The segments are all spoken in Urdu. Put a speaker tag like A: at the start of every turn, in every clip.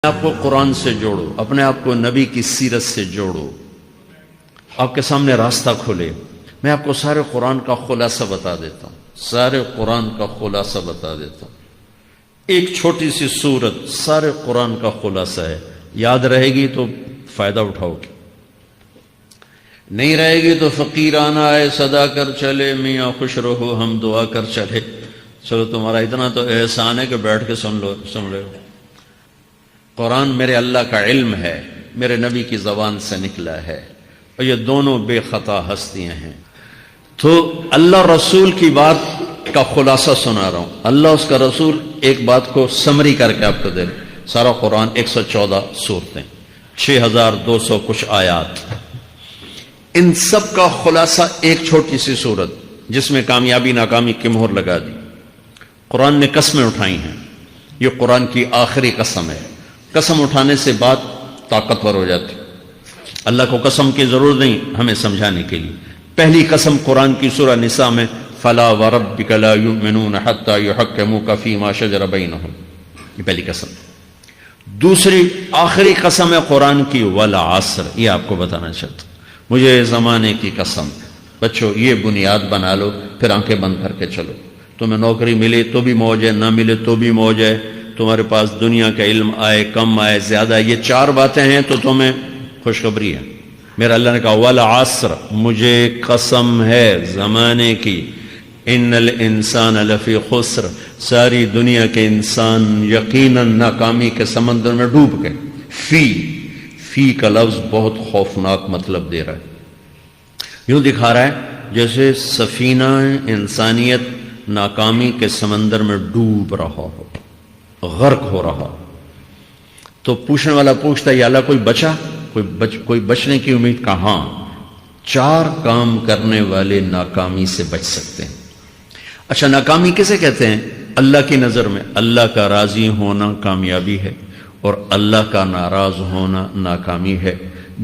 A: آپ کو قرآن سے جوڑو، اپنے آپ کو نبی کی سیرت سے جوڑو، آپ کے سامنے راستہ کھلے۔ میں آپ کو سارے قرآن کا خلاصہ بتا دیتا ہوں، سارے قرآن کا خلاصہ بتا دیتا ہوں۔ ایک چھوٹی سی سورت سارے قرآن کا خلاصہ ہے، یاد رہے گی تو فائدہ اٹھاؤ گے، نہیں رہے گی تو فقیرانہ آئے صدا کر چلے، میاں خوش رہو ہم دعا کر چلے۔ چلو تمہارا اتنا تو احسان ہے کہ بیٹھ کے سن لو۔ قرآن میرے اللہ کا علم ہے، میرے نبی کی زبان سے نکلا ہے، اور یہ دونوں بے خطا ہستیاں ہیں۔ تو اللہ رسول کی بات کا خلاصہ سنا رہا ہوں، اللہ اس کا رسول ایک بات کو سمری کر کے آپ کو دے۔ سارا قرآن 114 سورتیں، 6200 کچھ آیات، ان سب کا خلاصہ ایک چھوٹی سی سورت جس میں کامیابی ناکامی کی مہر لگا دی۔ قرآن نے قسمیں اٹھائی ہیں، یہ قرآن کی آخری قسم ہے۔ قسم اٹھانے سے بات طاقتور ہو جاتی، اللہ کو قسم کی ضرورت نہیں ہمیں سمجھانے کے لیے۔ پہلی قسم قرآن کی سورہ نساء میں فلا وربک لا یؤمنون حتی یحکموک فیما شجر بینہم، یہ پہلی قسم۔ دوسری آخری قسم ہے قرآن کی والعصر، یہ آپ کو بتانا چاہتا ہوں۔ مجھے زمانے کی قسم، بچوں یہ بنیاد بنا لو، پھر آنکھیں بند کر کے چلو۔ تمہیں نوکری ملے تو بھی موج ہے، نہ ملے تو بھی موج ہے، تمہارے پاس دنیا کا علم آئے کم آئے زیادہ، یہ چار باتیں ہیں تو تمہیں خوشخبری ہے۔ میرا اللہ نے کہا والعصر، مجھے قسم ہے زمانے کی، ان الانسان لفی خسر، ساری دنیا کے انسان یقیناً ناکامی کے سمندر میں ڈوب گئے۔ فی کا لفظ بہت خوفناک مطلب دے رہا ہے، یوں دکھا رہا ہے جیسے سفینہ انسانیت ناکامی کے سمندر میں ڈوب رہا ہو، غرق ہو رہا۔ تو پوچھنے والا پوچھتا ہے یا اللہ کوئی بچا، کوئی بچنے کی امید؟ کہاں؟ چار کام کرنے والے ناکامی سے بچ سکتے ہیں۔ اچھا ناکامی کسے کہتے ہیں؟ اللہ کی نظر میں اللہ کا راضی ہونا کامیابی ہے، اور اللہ کا ناراض ہونا ناکامی ہے۔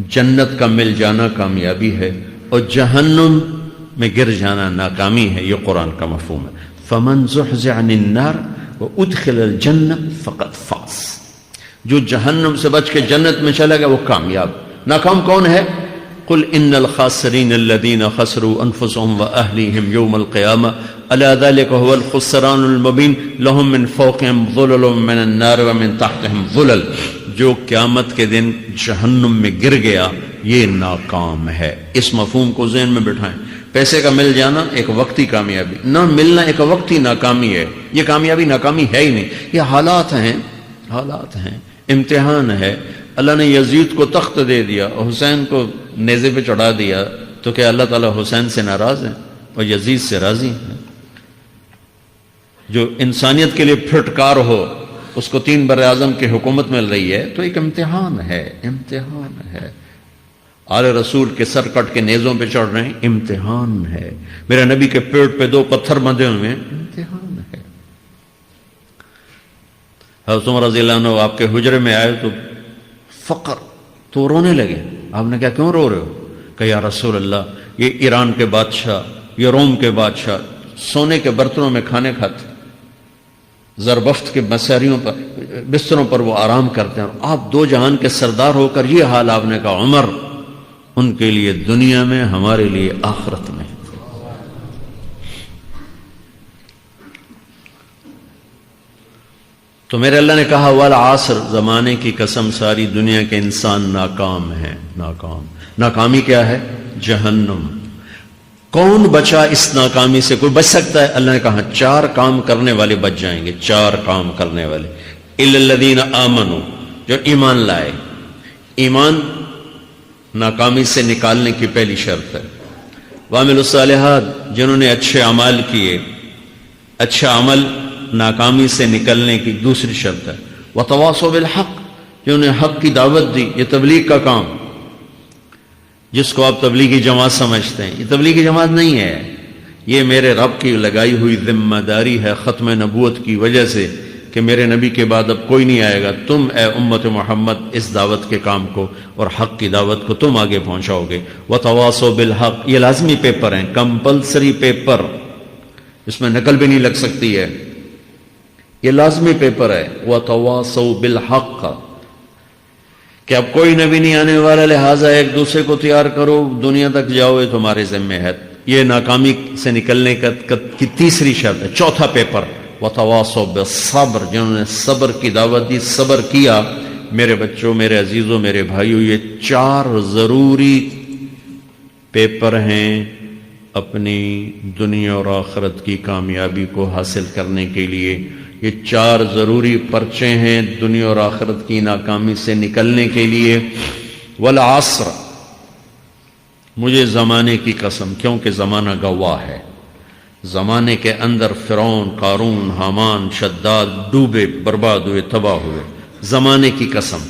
A: جنت کا مل جانا کامیابی ہے، اور جہنم میں گر جانا ناکامی ہے۔ یہ قرآن کا مفہوم ہے۔ فمن زحزح عن النار وادخل الجنہ فقد فاز، جو جہنم سے بچ کے جنت میں چلا گیا وہ کامیاب۔ ناکام کون ہے؟ قل ان الخاسرین الذین خسروا انفسهم واہلیہم یوم القیامہ الا ذلک هو الخسران المبین لهم من فوقهم ظلل من النار ومن تحتهم ظلل، جو قیامت کے دن جہنم میں گر گیا یہ ناکام ہے۔ اس مفہوم کو ذہن میں بٹھائیں۔ پیسے کا مل جانا ایک وقتی کامیابی، نہ ملنا ایک وقتی ناکامی ہے۔ یہ کامیابی ناکامی ہے ہی نہیں، یہ حالات ہیں، امتحان ہے۔ اللہ نے یزید کو تخت دے دیا اور حسین کو نیزے پہ چڑھا دیا، تو کیا اللہ تعالیٰ حسین سے ناراض ہے اور یزید سے راضی ہے؟ جو انسانیت کے لیے پھٹکار ہو اس کو 3 براعظم کی حکومت مل رہی ہے، تو ایک امتحان ہے۔ آل رسول کے سر کٹ کے نیزوں پہ چڑھ رہے ہیں، امتحان ہے۔ میرے نبی کے پیٹ پہ 2 پتھر بندھے ہوئے ہیں، امتحان ہے۔ حضرت عمر رضی اللہ عنہ آپ کے حجرے میں آئے تو فقر، تو رونے لگے۔ آپ نے کہا کیوں رو رہے ہو؟ کہ یا رسول اللہ یہ ایران کے بادشاہ، یہ روم کے بادشاہ سونے کے برتنوں میں کھانے کھاتے، زربفت کے بستروں پر وہ آرام کرتے ہیں، آپ 2 جہان کے سردار ہو کر یہ حال۔ آپ نے کہا عمر ان کے لیے دنیا میں، ہمارے لیے آخرت میں۔ تو میرے اللہ نے کہا والعصر، زمانے کی قسم ساری دنیا کے انسان ناکام ہیں، ناکامی کیا ہے؟ جہنم۔ کون بچا اس ناکامی سے؟ کوئی بچ سکتا ہے؟ اللہ نے کہا 4 کام کرنے والے بچ جائیں گے، 4 کام کرنے والے۔ الا الذین آمنوا، جو ایمان لائے۔ ایمان ناکامی سے نکالنے کی پہلی شرط ہے۔ وعملوا الصالحات، جنہوں نے اچھے اعمال کیے، اچھا عمل ناکامی سے نکلنے کی دوسری شرط ہے۔ وتواصوا بالحق، جنہوں نے حق کی دعوت دی، یہ تبلیغ کا کام، جس کو آپ تبلیغی جماعت سمجھتے ہیں، یہ تبلیغی جماعت نہیں ہے، یہ میرے رب کی لگائی ہوئی ذمہ داری ہے ختم نبوت کی وجہ سے کہ میرے نبی کے بعد اب کوئی نہیں آئے گا، تم اے امت محمد اس دعوت کے کام کو اور حق کی دعوت کو تم آگے پہنچاؤ گے۔ وتواصوا بالحق، یہ لازمی پیپر ہیں، کمپلسری پیپر، اس میں نقل بھی نہیں لگ سکتی ہے، یہ لازمی پیپر ہے۔ وتواصوا بالحق، کہ اب کوئی نبی نہیں آنے والا، لہٰذا ایک دوسرے کو تیار کرو، دنیا تک جاؤ، یہ تمہارے ذمہ ہے. یہ ناکامی سے نکلنے کی تیسری شرط ہے. چوتھا پیپر وتواصوا بالصبر، جنہوں نے صبر کی دعوت دی، صبر کیا. میرے بچوں، میرے عزیزوں، میرے بھائیوں، یہ 4 ضروری پیپر ہیں اپنی دنیا اور آخرت کی کامیابی کو حاصل کرنے کے لیے. یہ 4 ضروری پرچے ہیں دنیا اور آخرت کی ناکامی سے نکلنے کے لیے. والعصر، مجھے زمانے کی قسم، کیونکہ زمانہ گواہ ہے. زمانے کے اندر فرعون، قارون، حامان، شداد ڈوبے، برباد ہوئے، تباہ ہوئے. زمانے کی قسم.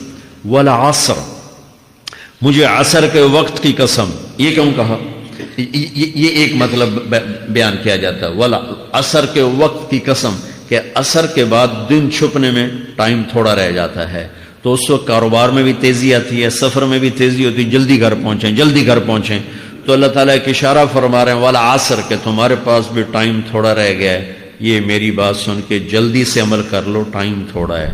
A: والعصر، مجھے عصر کے وقت کی قسم. یہ کیوں کہا؟ یہ ایک مطلب بیان کیا جاتا ہے. والعصر کے وقت کی قسم، کہ عصر کے بعد دن چھپنے میں ٹائم تھوڑا رہ جاتا ہے، تو اس وقت کاروبار میں بھی تیزی آتی ہے، سفر میں بھی تیزی ہوتی ہے، جلدی گھر پہنچیں، جلدی گھر پہنچیں. تو اللہ تعالیٰ ایک اشارہ فرما رہے ہیں والعصر، کہ تمہارے پاس بھی ٹائم تھوڑا رہ گیا ہے. یہ میری بات سن کے جلدی سے عمل کر لو، ٹائم تھوڑا ہے.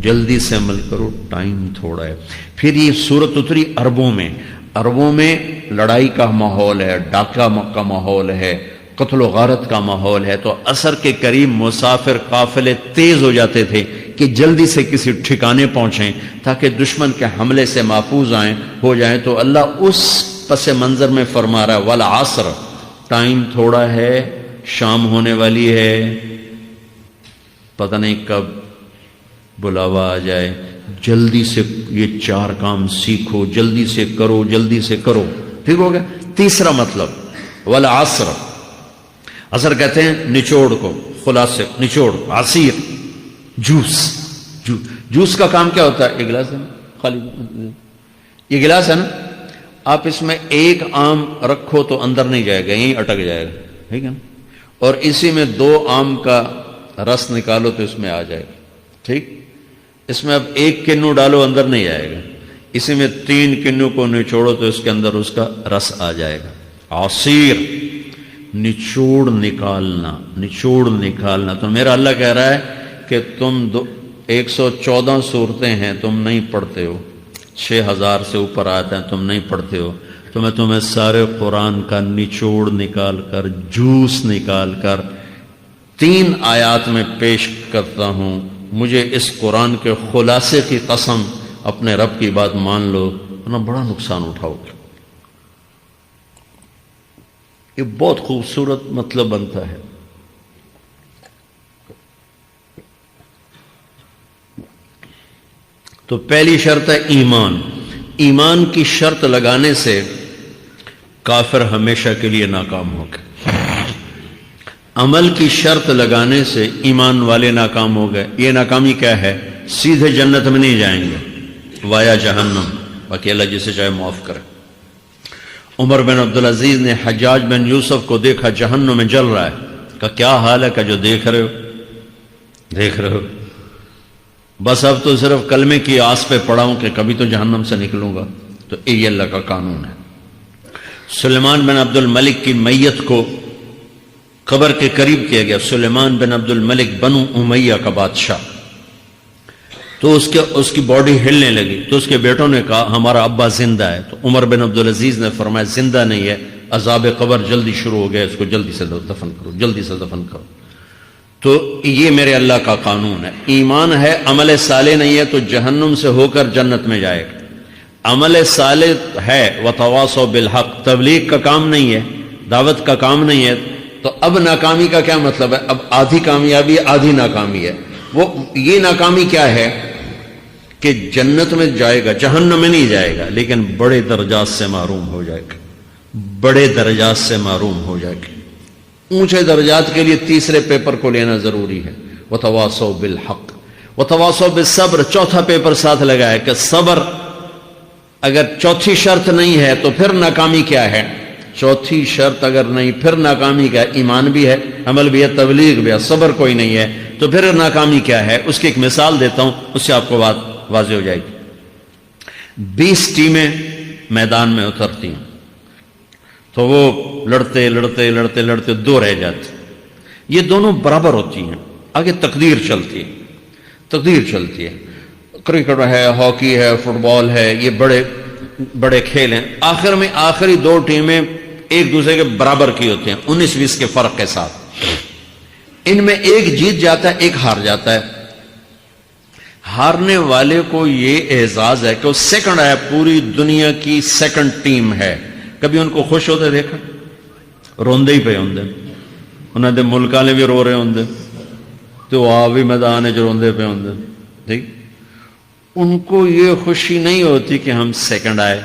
A: جلدی سے عمل کرو، ٹائم تھوڑا ہے. پھر یہ صورت اتری عربوں میں. عربوں میں لڑائی کا ماحول ہے، ڈاکہ کا ماحول ہے، قتل و غارت کا ماحول ہے. تو عصر کے قریب مسافر قافلے تیز ہو جاتے تھے کہ جلدی سے کسی ٹھکانے پہنچیں تاکہ دشمن کے حملے سے محفوظ ہو جائیں. تو اللہ اس پس منظر میں فرما رہا ہے والعصر، ٹائم تھوڑا ہے، شام ہونے والی ہے، پتہ نہیں کب بلاوا آ جائے. جلدی سے یہ 4 کام سیکھو، جلدی سے کرو، جلدی سے کرو. ٹھیک ہو گیا. تیسرا مطلب والعصر، عصر کہتے ہیں نچوڑ کو، خلاصے، نچوڑ، عصیر، جوس کا کام کیا ہوتا ہے؟ یہ گلاس ہے نا، خالی یہ گلاس ہے نا، آپ اس میں 1 آم رکھو تو اندر نہیں جائے گا، یہیں اٹک جائے گا، ٹھیک ہے نا. اور اسی میں 2 آم کا رس نکالو تو اس میں آ جائے گا. ٹھیک، اس میں اب 1 کنو ڈالو، اندر نہیں جائے گا. اسی میں 3 کنو کو نچوڑو تو اس کے اندر اس کا رس آ جائے گا. عصیر، نچوڑ نکالنا، نچوڑ نکالنا. تو میرا اللہ کہہ رہا ہے کہ تم 114 صورتیں ہیں، تم نہیں پڑھتے ہو، 6000 سے اوپر آتے ہیں، تم نہیں پڑھتے ہو. تو میں تمہیں سارے قرآن کا نچوڑ نکال کر، جوس نکال کر 3 آیات میں پیش کرتا ہوں. مجھے اس قرآن کے خلاصے کی قسم، اپنے رب کی بات مان لو ورنہ بڑا نقصان اٹھاؤ گے. یہ بہت خوبصورت مطلب بنتا ہے. تو پہلی شرط ہے ایمان. ایمان کی شرط لگانے سے کافر ہمیشہ کے لیے ناکام ہو گئے. عمل کی شرط لگانے سے ایمان والے ناکام ہو گئے. یہ ناکامی کیا ہے؟ سیدھے جنت میں نہیں جائیں گے، وایا جہنم. باقی اللہ جسے چاہے معاف کرے. عمر بن عبدالعزیز نے حجاج بن یوسف کو دیکھا جہنم میں جل رہا ہے، کہا کیا حال ہے؟ کہ جو دیکھ رہے ہو بس اب تو صرف کلمے کی آس پہ پڑا ہوں کہ کبھی تو جہنم سے نکلوں گا. تو یہ اللہ کا قانون ہے. سلیمان بن عبد الملک کی میت کو قبر کے قریب کیا گیا. سلیمان بن عبد الملک بنو امیہ کا بادشاہ. تو اس کی باڈی ہلنے لگی. تو اس کے بیٹوں نے کہا ہمارا ابا زندہ ہے. تو عمر بن عبدالعزیز نے فرمایا زندہ نہیں ہے، عذاب قبر جلدی شروع ہو گیا، اس کو جلدی سے دفن کرو، جلدی سے دفن کرو. تو یہ میرے اللہ کا قانون ہے. ایمان ہے، عمل صالح نہیں ہے تو جہنم سے ہو کر جنت میں جائے گا. عمل صالح ہے وتواصوا بالحق، تبلیغ کا کام نہیں ہے، دعوت کا کام نہیں ہے. تو اب ناکامی کا کیا مطلب ہے؟ اب آدھی کامیابی آدھی ناکامی ہے. وہ یہ ناکامی کیا ہے کہ جنت میں جائے گا، جہنم میں نہیں جائے گا، لیکن بڑے درجات سے محروم ہو جائے گا، بڑے درجات سے محروم ہو جائے گا. اونچے درجات کے لیے تیسرے پیپر کو لینا ضروری ہے. وتواصوا بالحق وتواصوا بالصبر. چوتھا پیپر ساتھ لگا ہے کہ صبر اگر چوتھی شرط نہیں ہے تو پھر ناکامی کیا ہے؟ چوتھی شرط اگر نہیں پھر ناکامی کیا ہے؟ ایمان بھی ہے، عمل بھی ہے، تبلیغ بھی ہے، صبر کوئی نہیں ہے تو پھر ناکامی کیا ہے؟ اس کی ایک مثال دیتا ہوں، اس سے آپ کو بات واضح ہو جائے گی. 20 ٹیمیں میدان میں اترتی ہیں تو وہ لڑتے لڑتے لڑتے لڑتے 2 رہ جاتے. یہ دونوں برابر ہوتی ہیں. آگے تقدیر چلتی ہے، تقدیر چلتی ہے. کرکٹ ہے، ہاکی ہے، فٹ بال ہے، یہ بڑے بڑے کھیل ہیں، آخر میں آخری دو ٹیمیں ایک دوسرے کے برابر کی ہوتی ہیں 19-20 کے فرق کے ساتھ، ان میں ایک جیت جاتا ہے ایک ہار جاتا ہے۔ ہارنے والے کو یہ اعزاز ہے کہ وہ سیکنڈ ہے، پوری دنیا کی سیکنڈ ٹیم ہے۔ کبھی ان کو خوش ہوتے دیکھا؟ روندے ہی پہ ہوندے، انہوں نے ملک والے بھی رو رہے ہوندے تو آپ بھی میدان جو روندے پہ ہوندے، ٹھیک۔ ان کو یہ خوشی نہیں ہوتی کہ ہم سیکنڈ آئے،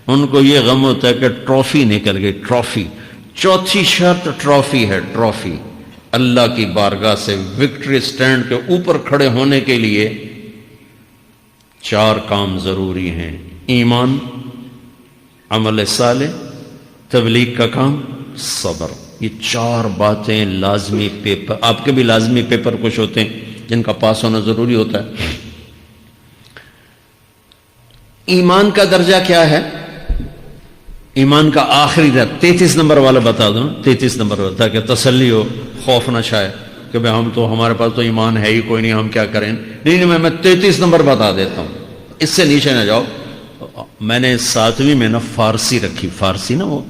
A: ان کو یہ غم ہوتا ہے کہ ٹرافی نکل گئی، ٹرافی۔ چوتھی شرط ٹرافی ہے، ٹرافی۔ اللہ کی بارگاہ سے وکٹری سٹینڈ کے اوپر کھڑے ہونے کے لیے 4 کام ضروری ہیں: ایمان، عمل صالح، تبلیغ کا کام، صبر۔ یہ 4 باتیں لازمی پیپر، آپ کے بھی لازمی پیپر کچھ ہوتے ہیں جن کا پاس ہونا ضروری ہوتا ہے۔ ایمان کا درجہ کیا ہے؟ ایمان کا آخری درجہ 33 نمبر والا بتا دوں، 33 نمبر والا، تاکہ تسلی ہو، خوف نہ چھائے کہ بھئی ہمارے پاس تو ایمان ہے ہی کوئی نہیں، ہم کیا کریں۔ نہیں، میں 33 نمبر بتا دیتا ہوں، اس سے نیچے نہ جاؤ۔ میں نے 7ویں میں نا فارسی رکھی، فارسی نا وہ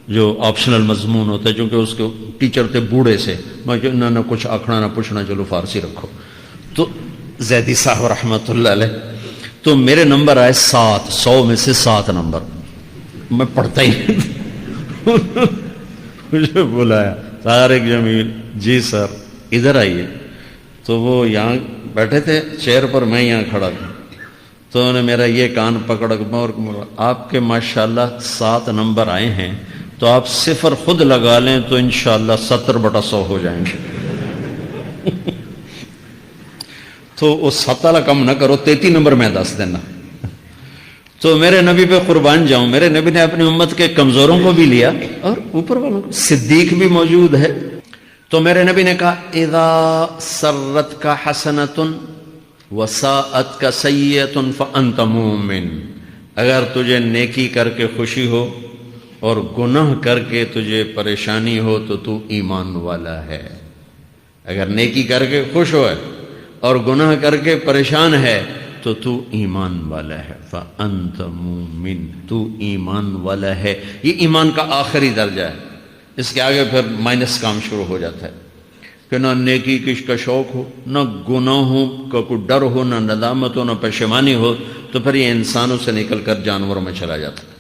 A: جو آپشنل مضمون ہوتا ہے، چونکہ اس کے ٹیچر تھے بوڑھے سے، میں نہ کچھ آکھنا نہ پوچھنا، چلو فارسی رکھو۔ تو زیدی صاحب رحمۃ اللہ علیہ، تو میرے نمبر آئے 7، 100 میں سے 7 نمبر، میں پڑھتا ہی نہیں۔ مجھے بلایا طارق جمیل، جی سر ادھر آئیے۔ تو وہ یہاں بیٹھے تھے چیئر پر، میں یہاں کھڑا تھا، تو انہوں نے میرا یہ کان پکڑ کے، آپ کے ماشاءاللہ 7 نمبر آئے ہیں، تو آپ 0 خود لگا لیں تو انشاءاللہ 70/100 ہو جائیں گے۔ تو وہ 7 کم نہ کرو، 33 نمبر میں دس دینا۔ تو میرے نبی پہ قربان جاؤں، میرے نبی نے اپنی امت کے کمزوروں کو بھی لیا اور اوپر والوں کو، صدیق بھی موجود ہے۔ تو میرے نبی نے کہا اذا سرت کا حسنۃ وساءت کا سیئۃ فانت مومن، اگر تجھے نیکی کر کے خوشی ہو اور گناہ کر کے تجھے پریشانی ہو تو تو ایمان والا ہے۔ اگر نیکی کر کے خوش ہو اور گناہ کر کے پریشان ہے تو تو ایمان والا ہے، فأنت مومن، تو ایمان والا ہے۔ یہ ایمان کا آخری درجہ ہے، اس کے آگے پھر مائنس کام شروع ہو جاتا ہے کہ نہ نیکی کا شوق ہو، نہ گناہوں کا کوئی ڈر ہو، نہ ندامت ہو، نہ پشیمانی ہو، تو پھر یہ انسانوں سے نکل کر جانوروں میں چلا جاتا ہے۔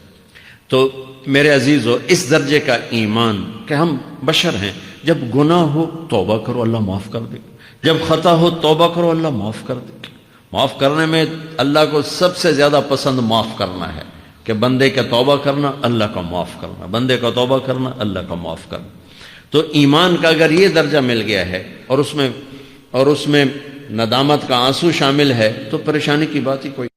A: تو میرے عزیزو، اس درجے کا ایمان کہ ہم بشر ہیں، جب گناہ ہو توبہ کرو اللہ معاف کر دے، جب خطا ہو توبہ کرو اللہ معاف کر دے۔ معاف کرنے میں اللہ کو سب سے زیادہ پسند معاف کرنا ہے، کہ بندے کا توبہ کرنا اللہ کا معاف کرنا، بندے کا توبہ کرنا اللہ کا معاف کرنا۔ تو ایمان کا اگر یہ درجہ مل گیا ہے اور اس میں ندامت کا آنسو شامل ہے تو پریشانی کی بات ہی کوئی